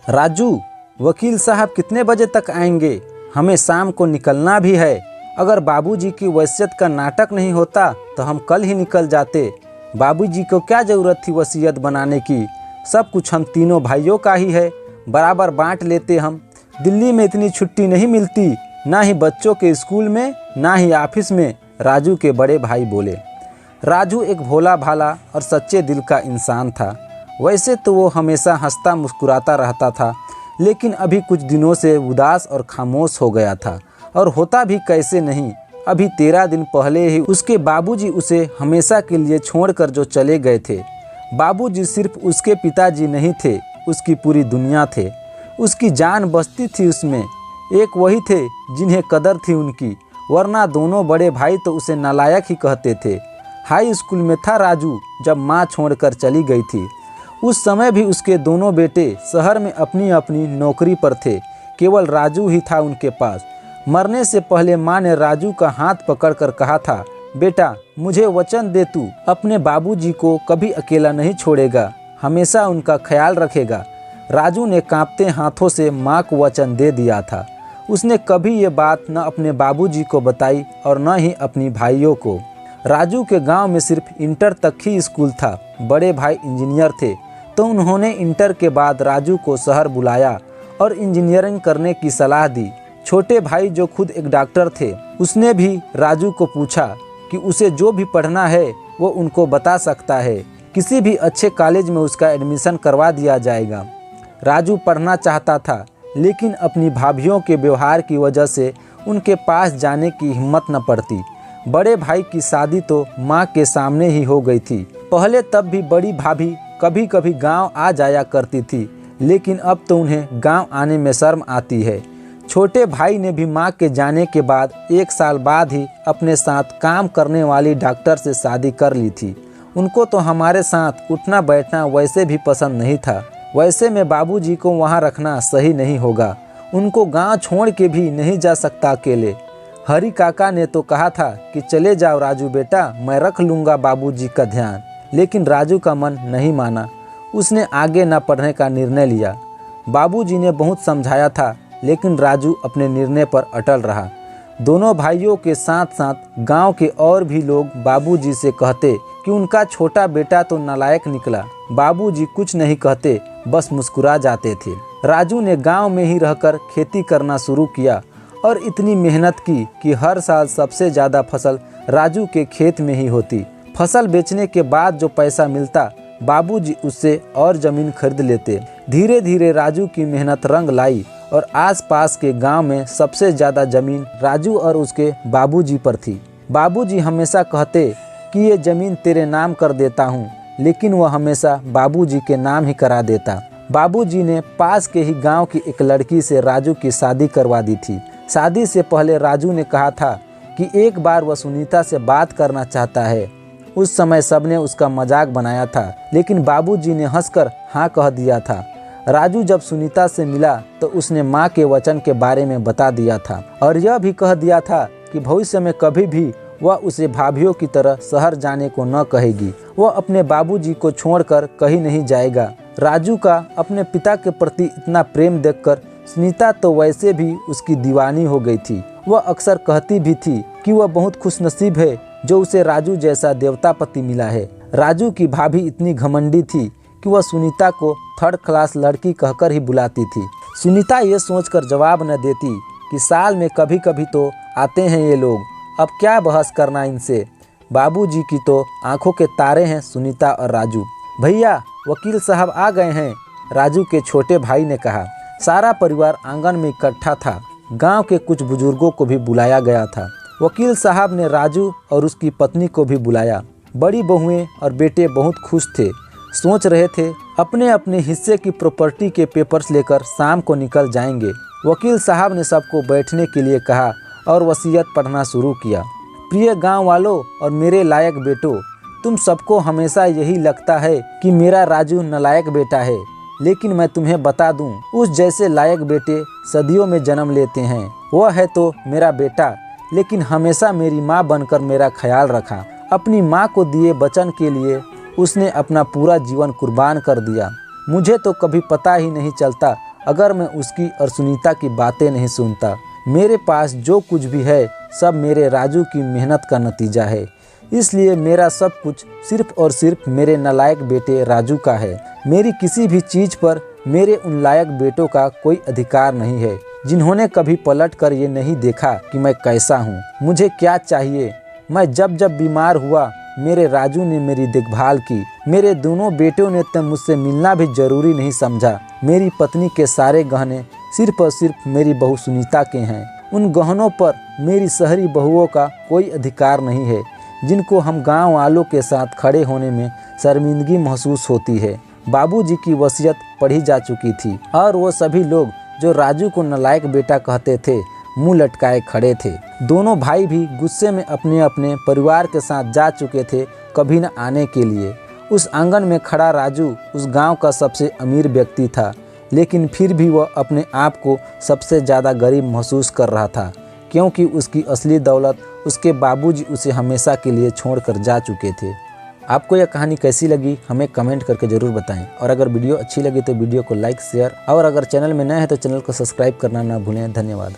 राजू, वकील साहब कितने बजे तक आएंगे? हमें शाम को निकलना भी है। अगर बाबूजी की वसीयत का नाटक नहीं होता तो हम कल ही निकल जाते। बाबूजी को क्या ज़रूरत थी वसीयत बनाने की? सब कुछ हम तीनों भाइयों का ही है, बराबर बांट लेते हम। दिल्ली में इतनी छुट्टी नहीं मिलती, ना ही बच्चों के स्कूल में, ना ही ऑफिस में। राजू के बड़े भाई बोले। राजू एक भोला भाला और सच्चे दिल का इंसान था। वैसे तो वो हमेशा हंसता मुस्कुराता रहता था, लेकिन अभी कुछ दिनों से उदास और खामोश हो गया था। और होता भी कैसे नहीं, अभी 13 दिन पहले ही उसके बाबूजी उसे हमेशा के लिए छोड़कर जो चले गए थे। बाबूजी सिर्फ उसके पिताजी नहीं थे, उसकी पूरी दुनिया थे। उसकी जान बसती थी उसमें। एक वही थे जिन्हें कदर थी उनकी, वरना दोनों बड़े भाई तो उसे नालायक ही कहते थे। हाई स्कूल में था राजू जब माँ छोड़कर चली गई थी। उस समय भी उसके दोनों बेटे शहर में अपनी अपनी नौकरी पर थे। केवल राजू ही था उनके पास। मरने से पहले माँ ने राजू का हाथ पकड़कर कहा था, बेटा मुझे वचन दे, तू अपने बाबूजी को कभी अकेला नहीं छोड़ेगा, हमेशा उनका ख्याल रखेगा। राजू ने कांपते हाथों से माँ को वचन दे दिया था। उसने कभी ये बात न अपने बाबूजी को बताई और न ही अपनी भाइयों को। राजू के गांव में सिर्फ इंटर तक ही स्कूल था। बड़े भाई इंजीनियर थे, तो उन्होंने इंटर के बाद राजू को शहर बुलाया और इंजीनियरिंग करने की सलाह दी। छोटे भाई जो खुद एक डॉक्टर थे, उसने भी राजू को पूछा कि उसे जो भी पढ़ना है वो उनको बता सकता है। किसी भी अच्छे कॉलेज में उसका एडमिशन करवा दिया जाएगा। राजू पढ़ना चाहता था, लेकिन अपनी भाभीयों के व्यवहार की वजह से उनके पास जाने की हिम्मत न पड़ती। बड़े भाई की शादी तो माँ के सामने ही हो गई थी। पहले तब भी बड़ी भाभी कभी कभी गांव आ जाया करती थी, लेकिन अब तो उन्हें गांव आने में शर्म आती है। छोटे भाई ने भी माँ के जाने के बाद 1 साल बाद ही अपने साथ काम करने वाली डॉक्टर से शादी कर ली थी। उनको तो हमारे साथ उठना बैठना वैसे भी पसंद नहीं था। वैसे में बाबूजी को वहाँ रखना सही नहीं होगा। उनको गांव छोड़ के भी नहीं जा सकता अकेले। हरी काका ने तो कहा था कि चले जाओ राजू बेटा, मैं रख लूँगा बाबूजी का ध्यान। लेकिन राजू का मन नहीं माना। उसने आगे न पढ़ने का निर्णय लिया। बाबूजी ने बहुत समझाया था, लेकिन राजू अपने निर्णय पर अटल रहा। दोनों भाइयों के साथ साथ गांव के और भी लोग बाबूजी से कहते कि उनका छोटा बेटा तो नालायक निकला। बाबूजी कुछ नहीं कहते, बस मुस्कुरा जाते थे। राजू ने गांव में ही रहकर खेती करना शुरू किया और इतनी मेहनत की कि हर साल सबसे ज़्यादा फसल राजू के खेत में ही होती। फसल बेचने के बाद जो पैसा मिलता, बाबूजी उससे और ज़मीन खरीद लेते। धीरे धीरे राजू की मेहनत रंग लाई और आसपास के गांव में सबसे ज़्यादा ज़मीन राजू और उसके बाबूजी पर थी। बाबूजी हमेशा कहते कि ये ज़मीन तेरे नाम कर देता हूँ, लेकिन वह हमेशा बाबूजी के नाम ही करा देता। बाबूजी ने पास के ही गांव की एक लड़की से राजू की शादी करवा दी थी। शादी से पहले राजू ने कहा था कि एक बार वह सुनीता से बात करना चाहता है। उस समय सबने उसका मजाक बनाया था, लेकिन बाबूजी ने हंसकर हाँ कह दिया था। राजू जब सुनीता से मिला तो उसने माँ के वचन के बारे में बता दिया था और यह भी कह दिया था कि भविष्य में कभी भी वह उसे भाभीियों की तरह शहर जाने को न कहेगी। वह अपने बाबूजी को छोड़कर कहीं नहीं जाएगा। राजू का अपने पिता के प्रति इतना प्रेम देखकर सुनीता तो वैसे भी उसकी दीवानी हो गई थी। वह अक्सर कहती भी थी कि वह बहुत खुशनसीब है जो उसे राजू जैसा देवता पति मिला है। राजू की भाभी इतनी घमंडी थी कि वह सुनीता को 3rd क्लास लड़की कहकर ही बुलाती थी। सुनीता ये सोचकर जवाब न देती कि साल में कभी कभी तो आते हैं ये लोग, अब क्या बहस करना इनसे। बाबूजी की तो आंखों के तारे हैं सुनीता और राजू। भैया वकील साहब आ गए हैं, राजू के छोटे भाई ने कहा। सारा परिवार आंगन में इकट्ठा था। गांव के कुछ बुजुर्गों को भी बुलाया गया था। वकील साहब ने राजू और उसकी पत्नी को भी बुलाया। बड़ी बहुएं और बेटे बहुत खुश थे। सोच रहे थे अपने अपने हिस्से की प्रॉपर्टी के पेपर्स लेकर शाम को निकल जाएंगे। वकील साहब ने सबको बैठने के लिए कहा और वसीयत पढ़ना शुरू किया। प्रिय गांव वालों और मेरे लायक बेटों, तुम सबको हमेशा यही लगता है कि मेरा राजू नालायक बेटा है, लेकिन मैं तुम्हें बता दूं, उस जैसे लायक बेटे सदियों में जन्म लेते हैं। वह है तो मेरा बेटा, लेकिन हमेशा मेरी माँ बनकर मेरा ख्याल रखा। अपनी माँ को दिए वचन के लिए उसने अपना पूरा जीवन कुर्बान कर दिया। मुझे तो कभी पता ही नहीं चलता अगर मैं उसकी और सुनीता की बातें नहीं सुनता। मेरे पास जो कुछ भी है सब मेरे राजू की मेहनत का नतीजा है, इसलिए मेरा सब कुछ सिर्फ और सिर्फ मेरे नालायक बेटे राजू का है। मेरी किसी भी चीज़ पर मेरे उन लायक बेटों का कोई अधिकार नहीं है, जिन्होंने कभी पलट कर ये नहीं देखा कि मैं कैसा हूँ, मुझे क्या चाहिए। मैं जब जब बीमार हुआ मेरे राजू ने मेरी देखभाल की। मेरे दोनों बेटों ने तो मुझसे मिलना भी जरूरी नहीं समझा। मेरी पत्नी के सारे गहने सिर्फ और सिर्फ मेरी बहू सुनीता के हैं। उन गहनों पर मेरी शहरी बहुओं का कोई अधिकार नहीं है, जिनको हम गांव वालों के साथ खड़े होने में शर्मिंदगी महसूस होती है। बाबूजी की वसीयत पढ़ी जा चुकी थी और वो सभी लोग जो राजू को नालायक बेटा कहते थे मुंह लटकाए खड़े थे। दोनों भाई भी गुस्से में अपने अपने परिवार के साथ जा चुके थे कभी न आने के लिए। उस आंगन में खड़ा राजू उस गांव का सबसे अमीर व्यक्ति था, लेकिन फिर भी वह अपने आप को सबसे ज़्यादा गरीब महसूस कर रहा था, क्योंकि उसकी असली दौलत उसके बाबूजी उसे हमेशा के लिए छोड़कर जा चुके थे। आपको यह कहानी कैसी लगी हमें कमेंट करके ज़रूर बताएं, और अगर वीडियो अच्छी लगी तो वीडियो को लाइक शेयर, और अगर चैनल में नए हैं तो चैनल को सब्सक्राइब करना ना भूलें। धन्यवाद।